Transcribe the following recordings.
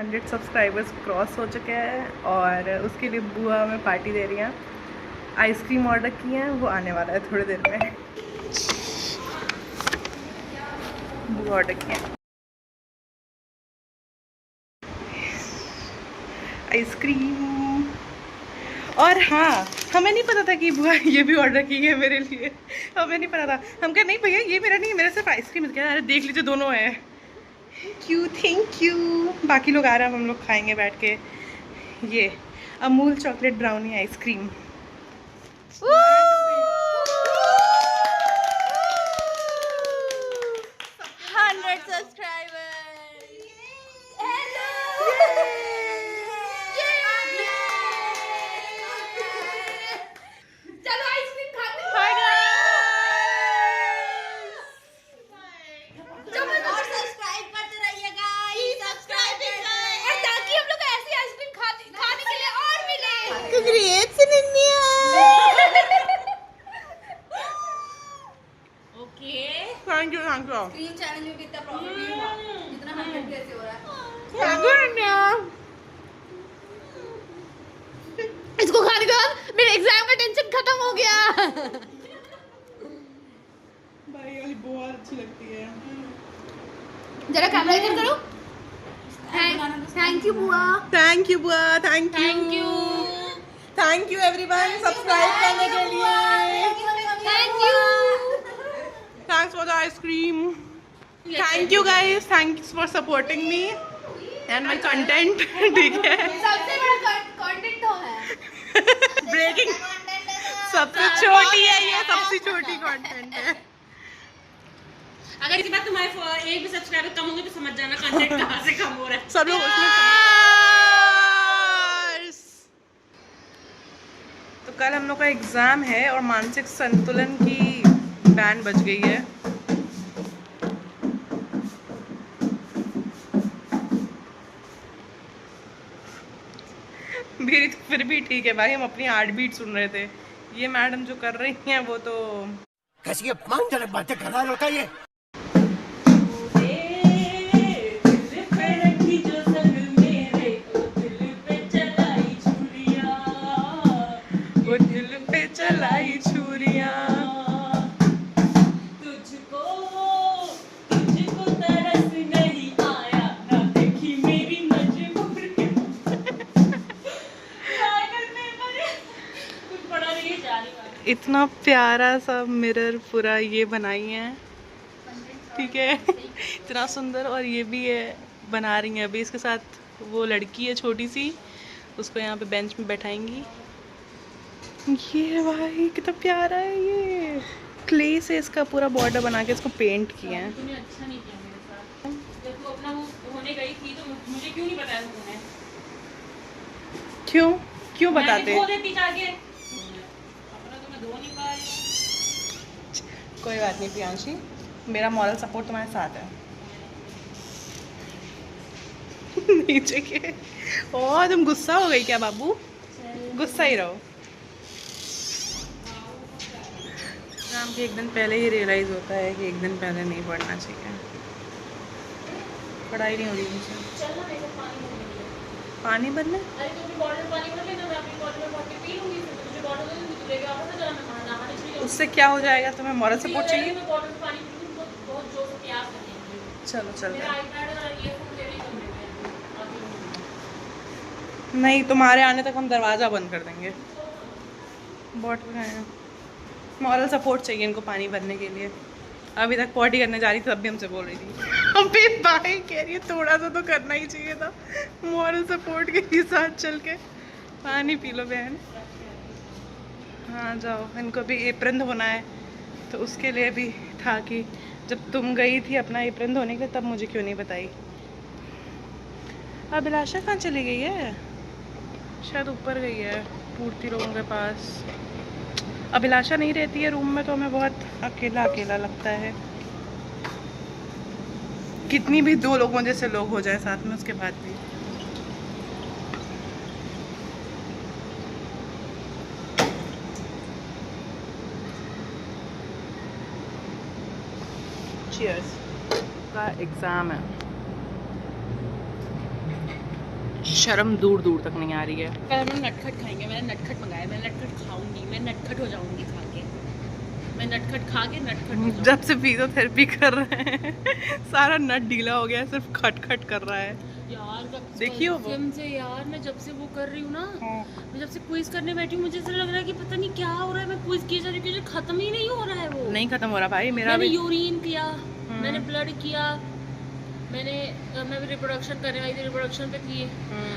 100 subscribers cross हो चुके हैं और उसके लिए बुआ हमें पार्टी दे रही हैं। आइसक्रीम ऑर्डर की है, वो आने वाला है थोड़ी देर में। बुआ ऑर्डर किया आइसक्रीम। और हाँ, हमें नहीं पता था कि बुआ ये भी ऑर्डर की है मेरे लिए। हमें नहीं पता था। हम कहा नहीं भैया ये मेरा नहीं है, मेरा सिर्फ आइसक्रीम। क्या अरे देख लीजिए दोनों है। Thank you. बाकी लोग आ रहे हैं, हम लोग खाएंगे बैठ के ये Amul chocolate brownie ice cream. Thank you screen channel में भी इतना प्रॉफिट नहीं हुआ जितना 100 कैसे हो रहा है। इसको खाने के बाद मेरे एग्जाम का टेंशन खत्म हो गया। भाई वाली बहुत अच्छी लगती है। जरा कैमरा इधर करो। थैंक यू बुआ। थैंक यू बुआ। Thank you. Thank you everyone subscribe करने के लिए। Thank you. Thanks for the ice cream. Thank you guys, thanks for supporting me and my content. ठीक है, सबसे बड़ा कंटेंट तो है ब्रेकिंग। सबसे छोटी है ये, सबसे छोटी कंटेंट है। अगर इसी बात तुम्हारे एक भी सब्सक्राइबर कम होंगे तो समझ जाना कंटेंट कहाँ से कम हो रहा है। सब लोग उसमें तो कल हम लोग का एग्जाम है और मानसिक संतुलन की बैंड बज गई है। मेरी तो फिर भी ठीक है भाई, हम अपनी हार्ट बीट सुन रहे थे। ये मैडम जो कर रही हैं वो तो कैसी अपमानजनक बातें कर रहा होता है ये। दिल पे चलाई छुरियां। तुझको तरस नहीं आया ना देखी मेरी मजबूरी। कुछ पढ़ा नहीं है जा रही। इतना प्यारा सा मिरर पूरा ये बनाई है, ठीक है। इतना सुंदर। और ये भी है बना रही है अभी, इसके साथ वो लड़की है छोटी सी, उसको यहाँ पे बेंच में बैठाएंगी। ये भाई कितना प्यारा है। ये क्ले से इसका पूरा बॉर्डर बना के इसको पेंट किया है। तूने अच्छा नहीं किया मेरे साथ। जब तू अपना वो होने गई थी तो मुझे क्यों नहीं बताया तूने? क्यों क्यों बताते? मैं धो देती जाके। अपना तो मैं धो नहीं पाई। कोई बात नहीं प्रियांशी, मेरा मॉरल सपोर्ट तुम्हारे साथ है। नीचे के और तुम गुस्सा हो गई क्या बाबू? गुस्सा ही रहो। एग्जाम के एक दिन पहले ही रियलाइज़ होता है कि एक दिन पहले नहीं पढ़ना चाहिए। पढ़ाई नहीं हो रही मुझसे। पानी भरने? अरे तू अपनी बॉटल में पानी भर लेना, मैं अपनी बॉटल में भर के पी लूंगी। फिर तुझे बॉटल दे दूंगी, तू लेके वापस आ जाना, मैं नहाने चली जाऊंगी। उससे क्या हो जाएगा? तुम्हें मॉरल सपोर्ट चाहिए? मैं बॉटल में पानी पी लूंगी, बहुत जोर से प्यास लगेगी। चलो चल मेरा आईपैड और ईयरफोन ले नहीं कमरे में। नहीं, तुम्हारे आने तक हम दरवाज़ा बंद कर देंगे। बॉटल का है, मॉरल सपोर्ट चाहिए इनको पानी भरने के लिए। अभी तक पॉटी करने जा रही थी तब भी हमसे बोल रही थी। अभी भाई कह रही है थोड़ा सा तो करना ही चाहिए था मॉरल सपोर्ट के साथ चल के। पानी पी लो बहन। हाँ जाओ, इनको भी एप्रन धोना है तो उसके लिए भी था कि जब तुम गई थी अपना एप्रन धोने के लिए तब मुझे क्यों नहीं बताई। अभिलाषा कहाँ चली गई है? शायद ऊपर गई है पूर्ति लोगों के पास। अभिलाषा नहीं रहती है रूम में तो हमें बहुत अकेला अकेला लगता है। कितनी भी दो लोगों जैसे लोग हो जाए साथ में उसके बाद भी। चीयर्स। का एग्ज़ाम है शर्म दूर दूर तक नहीं आ रही है। कल हम लोग नटखट खाएंगे, मैंने नटखट मंगाया, मैं नटखट खाऊंगी, मैं नटखट हो जाऊंगी खा के, मैं नटखट खा के नटखट हो जाऊंगी। जब से फिजियोथेरेपी कर रहे हैं सारा नट ढीला हो गया है, सिर्फ खटखट कर रहा है। यार देखिए वो से यार, मैं जब से वो कर रही हूँ ना, मैं जब से क्विज करने बैठी हूँ, मुझे ऐसा लग रहा है कि पता नहीं क्या हो रहा है, मैं क्विज किए जा रही हूँ, खत्म ही नहीं हो रहा है वो। नहीं खत्म हो रहा भाई मेरा मैंने भी। यूरिन किया, मैंने ब्लड किया, मैं भी रिप्रोडक्शन करने वाली थी, रिप्रोडक्शन पे किए,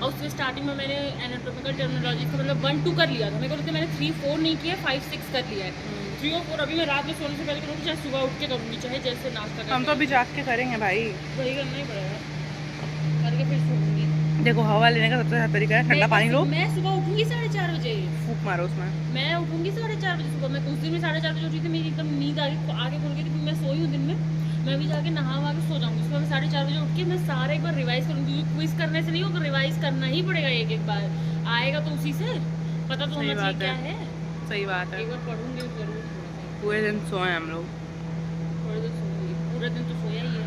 और उसके स्टार्टिंग में मैंने एनाटॉमिकल टर्मिनोलॉजी का मतलब 1 2 कर लिया था। मेरे को मैंने 3 4 नहीं किया, 5 6 कर लिया है। 3 और 4 अभी मैं रात में सोने से पहले करूँगी, चाहे सुबह उठ के करूँगी, चाहे जैसे नाश्ता हम तो अभी जाग के करेंगे भाई, वही करना ही पड़ेगा, करके फिर सोऊंगी। देखो हवा लेने का सबसे अच्छा तरीका है ठंडा पानी लो, मैं सुबह उठूंगी 4:30 बजे, फूक मारो उसमें। मैं उठूंगी 4:30 बजे सुबह। मैं उस दिन में 4:30 बजे उठी थी, मेरी एकदम नींद आगे खुल गई थी, मैं सोई हूँ दिन में। मैं भी जाके नहा वहा के सो जाऊंगी। सुबह मैं 4:30 बजे उठ के मैं सारा एक बार रिवाइज करूंगी, क्योंकि क्विज करने से नहीं होगा, रिवाइज करना ही पड़ेगा एक बार, आएगा तो उसी से पता तो होना चाहिए क्या है। सही बात है, एक बार पढ़ूंगी जरूर, पूरे दिन सोए हम लोग। थोड़ा देर सोऊंगी, पूरा दिन तो सोया ही है।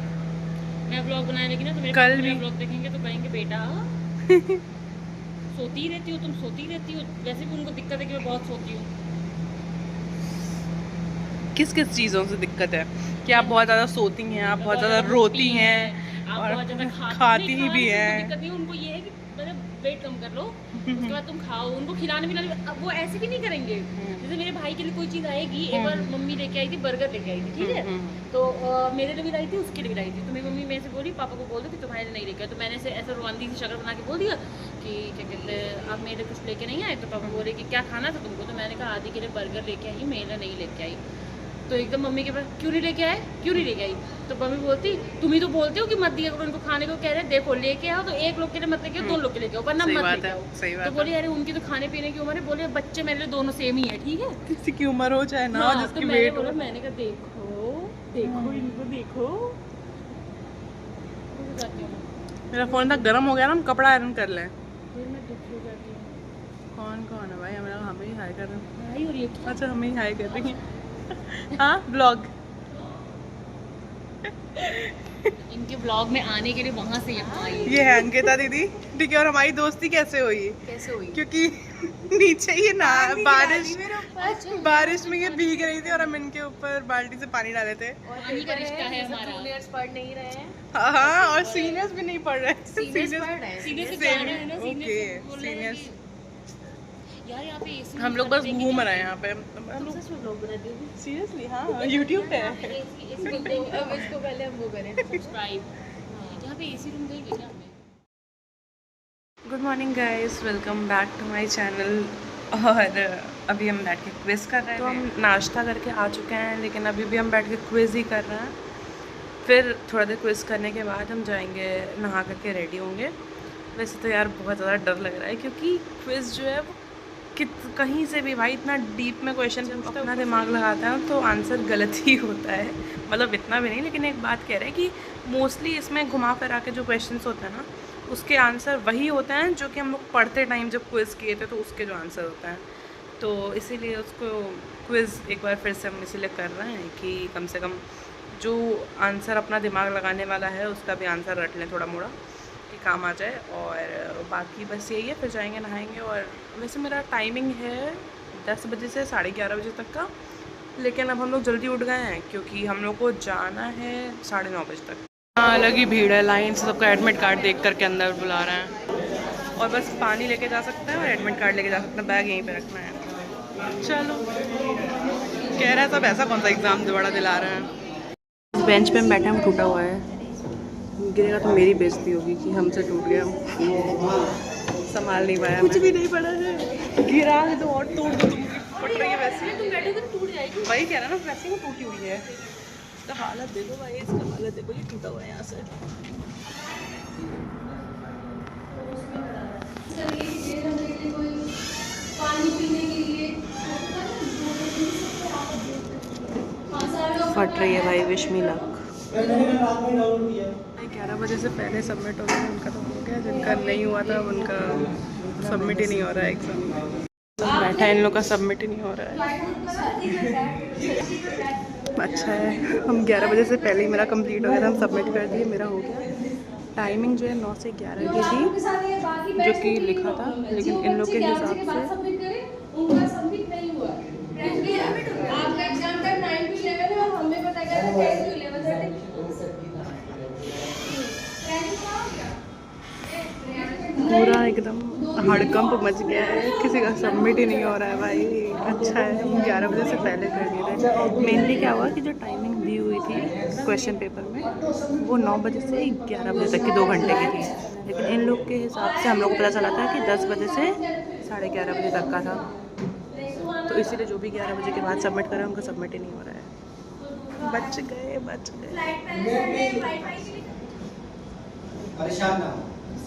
मैं ब्लॉग बनाने लगी ना तो मेरे कल भी ब्लॉग देखेंगे तो कहेंगे बेटा सोती ही रहती हो तुम, सोती ही रहती हो। वैसे भी उनको दिक्कत है कि मैं बहुत सोती हूँ। किस किस चीज़ों से दिक्कत है कि आप बहुत ज़्यादा सोती हैं, आप बहुत ज़्यादा रोती हैं आप और बहुत ज़्यादा खाती ही भी है। हैं। दिक्कत नहीं, उनको ये है कि मतलब वेट कम कर लो, उसके बाद तुम खाओ। उनको खिलाने पिलाने, अब वो ऐसे भी नहीं करेंगे। जैसे मेरे भाई के लिए कोई चीज़ आएगी, एक बार मम्मी लेके आई थी, बर्गर लेके आई थी, ठीक है, तो मेरे लिए भी लाई थी, उसके लिए भी लाई थी। तो मेरी मम्मी मेरे से बोली पापा को बोल दो कि तुम्हारे लिए नहीं लेके आए। तो मैंने ऐसे रोमांदी की शक्ल बना के बोल दिया कि क्या कहते हैं, आप मेरे कुछ लेके नहीं आए। तो पापा बोले कि क्या खाना था तुमको। तो मैंने कहा आदि के लिए बर्गर लेके आई, मेरे लिए नहीं लेके आई। तो एकदम मम्मी के पास क्यों नहीं लेके आए, क्यों नहीं लेके आई। तो मम्मी बोलती तुम ही तो बोलते हो कि मत दिया करो उनको खाने को, कह रहे देखो लेके आओ तो एक लोग के लिए मत लेके आओ, 2 लोग के लेके आओ, वरना मत लेके आओ। सही बात तो बोली अरे उनकी तो खाने पीने की उम्र है, बोले बच्चे मेरे लिए दोनों सेम ही है, ठीक है, किसी की उम्र हो चाहे ना हो, हाँ, जिसकी तो मैंने वेट बोला, हो। मैंने कहा देखो देखो इनको देखो। जाती हूँ मेरा फोन इतना गर्म हो गया ना, हम कपड़ा आयरन कर लें। फिर मैं दुखी हो जाती हूँ। कौन कौन है भाई, हमें ही हाई कर रहे हैं। भाई और ये क्या? अच्छा हमें ही हाई कर रही हैं। हाँ ब्लॉग इनके ब्लॉग में आने के लिए वहाँ से यहाँ आई। ये है अंकिता दीदी, ठीक है। और हमारी दोस्ती कैसे हुई, कैसे हुई? क्योंकि नीचे ये ना बारिश में ये भीग रही थी और हम इनके ऊपर बाल्टी से पानी डाले थे। पानी का रिश्ता है हमारा। जूनियर्स पढ़ नहीं रहे हैं, हाँ और सीनियर्स भी नहीं पढ़ रहे, सीनियर्स पढ़ रहे हैं। सीनियर से Same. जा रहे हैं ना, Okay, सीनियर से बोल रहे हैं seniors. कि यार यहाँ पे AC हम लोग बस घूम रहे हैं यहाँ पे। तुम सच में ब्लॉग बनाती हो? सीरियसली हाँ, यूट्यूब पे है। अब इसको पहले हम वो करें। सब्सक्राइब। यहाँ पे AC रूम गई क्या हमें? Good morning guys, welcome back to my channel. और अभी हम बैठ के क्विज कर रहे हैं। तो हम नाश्ता करके आ चुके हैं, लेकिन अभी भी हम बैठ के क्विज ही कर रहे हैं। फिर थोड़ा देर क्विज करने के बाद हम जाएंगे, नहा करके रेडी होंगे। वैसे तो यार बहुत ज़्यादा डर लग रहा है, क्योंकि क्विज जो है वो कहीं से भी भाई इतना डीप में क्वेश्चन पूछता है, अपना दिमाग लगाता है तो आंसर गलत ही होता है। मतलब इतना भी नहीं, लेकिन एक बात कह रहे हैं कि मोस्टली इसमें घुमा फिरा के जो क्वेश्चंस होते हैं ना, उसके आंसर वही होते हैं जो कि हम लोग पढ़ते टाइम जब क्विज़ किए थे तो उसके जो आंसर होते हैं। तो इसीलिए उसको क्विज़ एक बार फिर से हम इसीलिए कर रहे हैं कि कम से कम जो आंसर अपना दिमाग लगाने वाला है उसका भी आंसर रट लें थोड़ा मोड़ा, कि काम आ जाए। और बाकी बस यही है, फिर जाएंगे नहाएंगे। और वैसे मेरा टाइमिंग है 10 बजे से 11:30 बजे तक का, लेकिन अब हम लोग जल्दी उठ गए हैं क्योंकि हम लोग को जाना है 9:30 बजे तक। अलग ही भीड़ है, लाइन से सबका एडमिट कार्ड देख करके अंदर बुला रहे हैं। और बस पानी लेके जा सकते हैं और एडमिट कार्ड लेके जा सकते हैं, बैग यहीं पे रखना है। चलो कह रहे हैं सब, ऐसा कौन सा एग्ज़ाम बड़ा दिला रहे हैं। बेंच पे हम बैठे, हम टूटा हुआ है, गिरेगा तो मेरी बेइज्जती होगी कि हमसे टूट गया, संभाल नहीं पाया। कुछ भी नहीं पड़ा है, गिरा है तो और तोड़ दो, तुम फट रही है वैसे। तुम बैठोगे तो टूट जाएगी। वही कह रहा ना, वैसे ही टूटी हुई है। इसका हालत देखो भाई, इसका हालत देखो, ये टूटा हुआ है यहाँ से। पानी पीने के लिए फट रही है भाई, विश मी लक। 11 बजे से पहले सबमिट हो गया, उनका तो हो गया, जिनका नहीं हुआ था उनका सबमिट ही नहीं हो रहा है एग्ज़ाम। बैठा है, इन लोग का सबमिट ही नहीं हो रहा है। अच्छा है, हम 11 बजे से पहले ही मेरा कंप्लीट हो गया था, हम सबमिट कर दिए, मेरा हो गया। टाइमिंग जो है 9 से 11 की थी, जो कि लिखा था, लेकिन इन लोग के हिसाब से आपका एग्जाम टाइम 9 to 11 है और हमें बताया गया था 10 to 11:30। पूरा एकदम हड़कंप मच गया है, किसी का सबमिट ही नहीं हो रहा है भाई। अच्छा है हम 11 बजे से पहले कर दिए थे। मेनली क्या हुआ कि जो टाइमिंग दी हुई थी क्वेश्चन पेपर में वो 9 बजे से 11 बजे तक की 2 घंटे की थी, लेकिन इन लोग के हिसाब से हम लोग को पता चला था कि 10 बजे से 11:30 बजे तक का था। तो इसीलिए जो भी 11 बजे के बाद सबमिट करें उनका सबमिट ही नहीं हो रहा है। बच गए।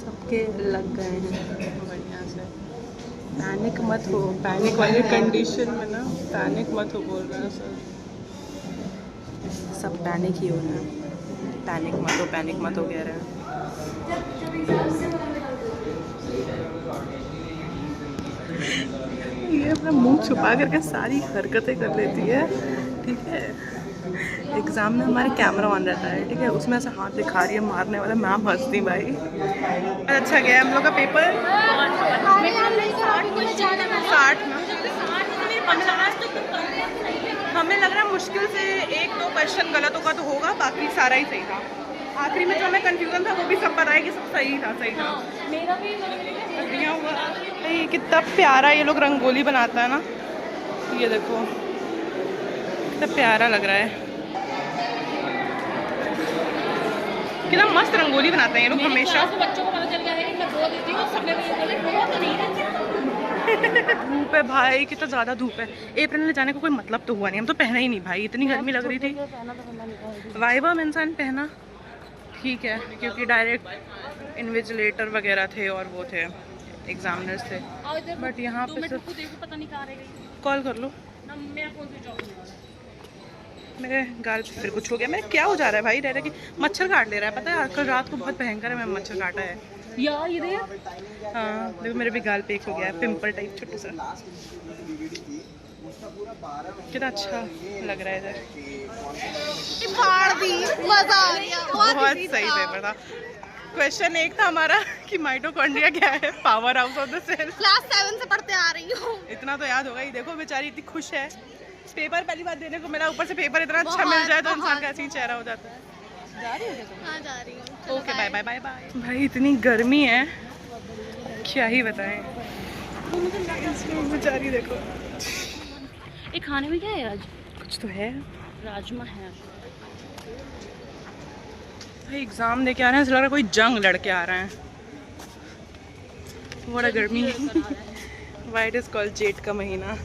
सबके लग गए हैं बढ़िया से। पैनिक मत हो, पैनिक वाली कंडीशन में ना पैनिक मत हो बोल रहे हैं सर। सब पैनिक ही हो रहे हैं, पैनिक मत हो कह रहे हैं। ये अपना मुंह छुपा करके सारी हरकतें कर लेती है, ठीक है। एग्ज़ाम में हमारे कैमरा ऑन रहता है, ठीक है, उसमें ऐसा हाथ दिखा रही है मारने वाला, मैम हंसती भाई। अच्छा गया हम लोग का पेपर 60 में। हमें लग रहा है मुश्किल से 1-2 क्वेश्चन गलत होगा तो होगा, बाकी सारा ही सही था। आखिरी में जो हमें कंफ्यूजन था वो भी सब पता है कि सब सही था। मेरा भी दिया हुआ भाई, कितना प्यारा ये लोग रंगोली बनाता है ना, ये देखो कितना प्यारा लग रहा है, कितना मस्त रंगोली बनाते हैं ये लोग हमेशा। बच्चों को पता चल गया है कि मैं 2 देती हूँ, सबने मुझे बोले 2 तो नहीं रहती। धूप है भाई, कितना ज़्यादा धूप है। अप्रैल में जाने का कोई मतलब तो हुआ नहीं, हम तो पहना ही नहीं भाई, इतनी गर्मी लग रही थी। वाइवा में इंसान पहना ठीक है, क्योंकि डायरेक्ट इन्विजिलेटर वगैरह थे और वो थे एग्जामिनर्स थे, बट यहाँ पे सिर्फ पता नहीं कहाँ रह गई। कॉल कर लो। मेरा फोन स्विच ऑफ है। मेरे गाल पे फिर कुछ हो गया, मेरे क्या हो जा रहा है भाई, रह रहा कि मच्छर काट ले रहा है, पता है कल रात को बहुत भयंकर है, मैं मच्छर काटा है यार ये देख। हाँ देखो मेरे भी गाल पे एक हो गया है पिंपल टाइप छोटा सा। कितना अच्छा लग रहा है इधर, बहुत सही पेपर था। क्वेश्चन एक था हमारा कि माइटोकॉन्ड्रिया क्या है, power house of the cell. Class 7 से पढ़ते आ रही हूँ। इतना तो याद होगा ही। देखो बेचारी इतनी खुश है, पेपर पहली बार देने को मिला, ऊपर से पेपर इतना अच्छा मिल जाए तो इंसान का ऐसे ही चेहरा हो जाता है। जा रही हो क्या तुम? हाँ जा रही हूँ। Okay bye bye bye bye. भाई इतनी गर्मी है क्या ही बताएं, बेचारी देखो। ये खाने में क्या है आज? कुछ तो है, राजमा है। भाई एग्जाम दे के आ रहे हैं, ऐसा लग रहा है कोई जंग लड़के आ रहे हैं। बड़ा गर्मी है। वाइट इज कॉल्ड जेठ का महीना।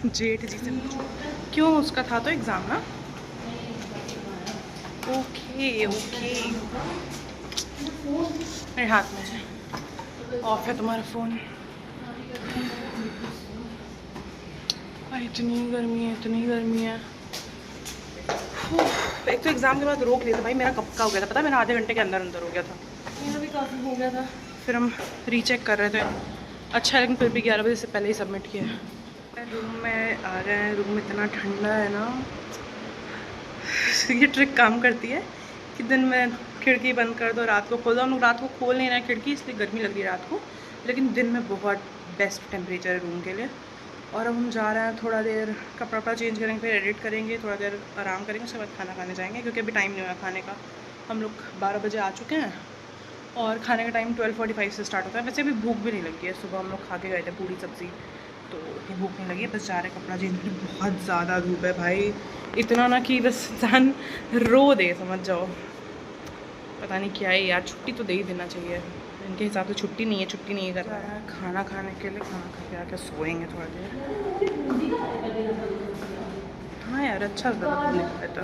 जेठ जी से क्यों, उसका था तो एग्जाम ना। ओके ओके, मेरे हाथ में है, ऑफ है तुम्हारा फोन। भाई इतनी गर्मी है, इतनी गर्मी है। एक तो एग्जाम के बाद रोक लिया था भाई, मेरा कब का हो गया था पता है, मेरा आधे घंटे के अंदर अंदर हो गया था। मेरा भी काफ़ी हो गया था। फिर हम रीचेक कर रहे थे, अच्छा लेकिन फिर भी 11 बजे से पहले ही सबमिट किया। रूम में आ गए हैं, रूम इतना ठंडा है ना। ये ट्रिक काम करती है कि दिन में खिड़की बंद कर दो, रात को खोल दो। हम लोग रात को खोल नहीं रहे हैं खिड़की, इसलिए गर्मी लग रही है रात को, लेकिन दिन में बहुत बेस्ट टेम्परेचर है रूम के लिए। और अब हम जा रहे हैं, थोड़ा देर कपड़ा वपड़ा चेंज करेंगे, फिर एडिट करेंगे, थोड़ा देर आराम करेंगे, उसके बाद खाना खाने जाएंगे, क्योंकि अभी टाइम नहीं हुआ खाने का। हम लोग 12 बजे आ चुके हैं और खाने का टाइम 12:45 से स्टार्ट होता है। वैसे भी भूख भी नहीं लगी है, सुबह हम लोग खा के गए थे पूरी सब्ज़ी, तो इतनी भूख नहीं लगी है, बस जा रहे कपड़ा चेंज करने। बहुत ज़्यादा धूप है भाई, इतना ना कि बस इंसान रो दे, समझ जाओ। पता नहीं क्या है यार, छुट्टी तो दे ही देना चाहिए। इनके हिसाब से छुट्टी नहीं है, छुट्टी नहीं है कर रहा है। खाना खाने के लिए, खाना खा के आके सोएंगे थोड़ा देर। हाँ यार अच्छा लग रहा है तो।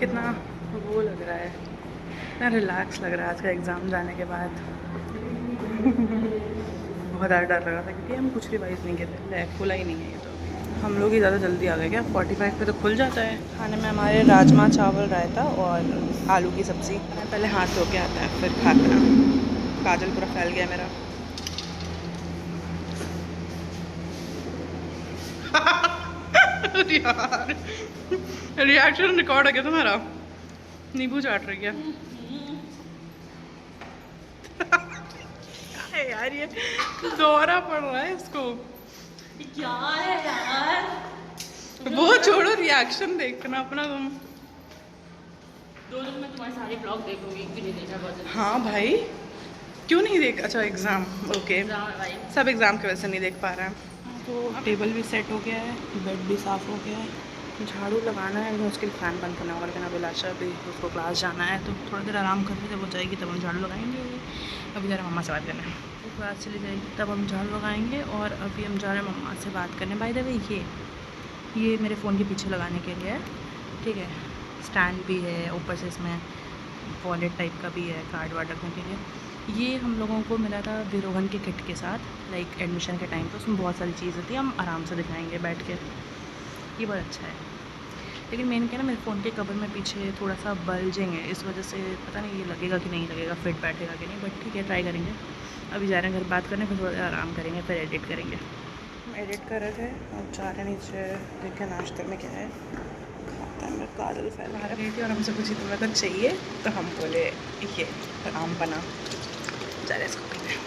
कितना वो लग रहा है, इतना रिलैक्स लग रहा है आज का एग्ज़ाम जाने के बाद। बहुत ज़्यादा डर लग रहा था क्योंकि हम कुछ रिवाइज नहीं किए, खुला ही नहीं है ये तो। हम लोग ही ज़्यादा जल्दी आ गए क्या, 45 पे तो खुल जाता है। खाने में हमारे राजमा चावल, रायता और आलू की सब्ज़ी। पहले हाथ धो के आता है फिर खाना। काजल पूरा फैल गया मेरा। यार रिएक्शन रिकॉर्ड हो गया तुम्हारा। नींबू चाट रही है क्या है यार ये, दौरा पड़ रहा है इसको। क्या है यार, वो छोड़ो, रिएक्शन देखना अपना तुम। 2 दिन में तुम्हारे सारे ब्लॉग देखूंगी, एक भी नहीं देखा बहुत। हाँ भाई क्यों नहीं देख, अच्छा एग्ज़ाम, ओके भाई सब एग्ज़ाम की वजह से नहीं देख पा रहे हैं। तो टेबल भी सेट हो गया है, बेड भी साफ़ हो गया है, झाड़ू लगाना है, तो उसके लिए फ़ैन बंद करना होगा। लेकिन अभिलाषा भी उसको क्लास जाना है तो थोड़ी देर आराम करके जब वो जाएगी तब हम झाड़ू लगाएंगे। अभी ज़रा मम्मा से बात करना है, तो क्लास चली जाएगी तब हम झाड़ू लगाएंगे। और अभी हम जा रहे हैं मम्मा से बात करने। बाय द वे ये मेरे फ़ोन के पीछे लगाने के लिए है, ठीक है। स्टैंड भी है, ऊपर से इसमें वॉलेट टाइप का भी है, कार्ड वार्ड रखने के लिए। ये हम लोगों को मिला था विरोहन के किट के साथ, लाइक एडमिशन के टाइम पे। उसमें बहुत सारी चीज़ें थी, हम आराम से दिखाएंगे बैठ के। ये बहुत अच्छा है, लेकिन मेन क्या ना, मेरे फ़ोन के कवर में पीछे थोड़ा सा बल्जिंग है, इस वजह से पता नहीं ये लगेगा कि नहीं लगेगा, फिट बैठेगा कि नहीं, बट ठीक है ट्राई करेंगे। अभी जा रहे हैं घर बात करने, फिर थोड़ा देर आराम करेंगे, फिर एडिट करेंगे। हम एडिट कर रहे थे और जा रहे हैं नीचे, देखें नाश्ते में क्या है। खाता है, मैं काजल फैला रही थी और हमसे पूछी तुम्हें कुछ चाहिए, तो हम बोले ये आम बना, जा रहे इसको पीने।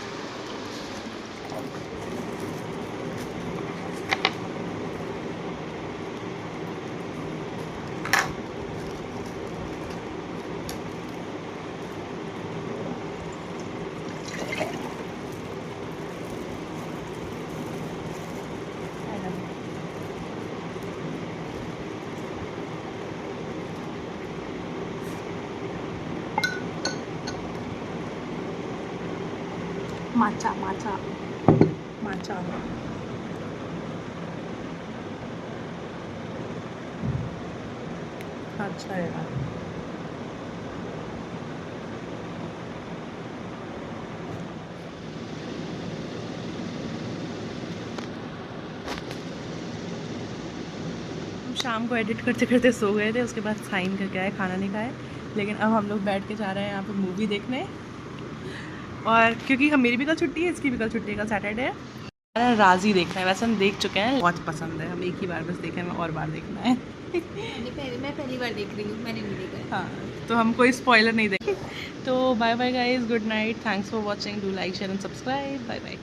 माचा माचा माचा अच्छा है यार। हम शाम को एडिट करते करते सो गए थे, उसके बाद साइन करके आए, खाना नहीं खाए। लेकिन अब हम लोग बैठ के जा रहे हैं यहाँ पे मूवी देखने। और क्योंकि हम, मेरी भी कल छुट्टी है, इसकी भी कल छुट्टी है, कल सैटरडे है। राजी देखना है, वैसे हम देख चुके हैं, बहुत पसंद है, हम एक ही बार बस देखे हैं, और बार देखना है। मैं पहली बार देख रही हूँ, मैंने नहीं देखा है। हाँ तो हम कोई स्पॉइलर नहीं देंगे। तो bye bye guys, good night, thanks for watching, do like share and subscribe, bye bye.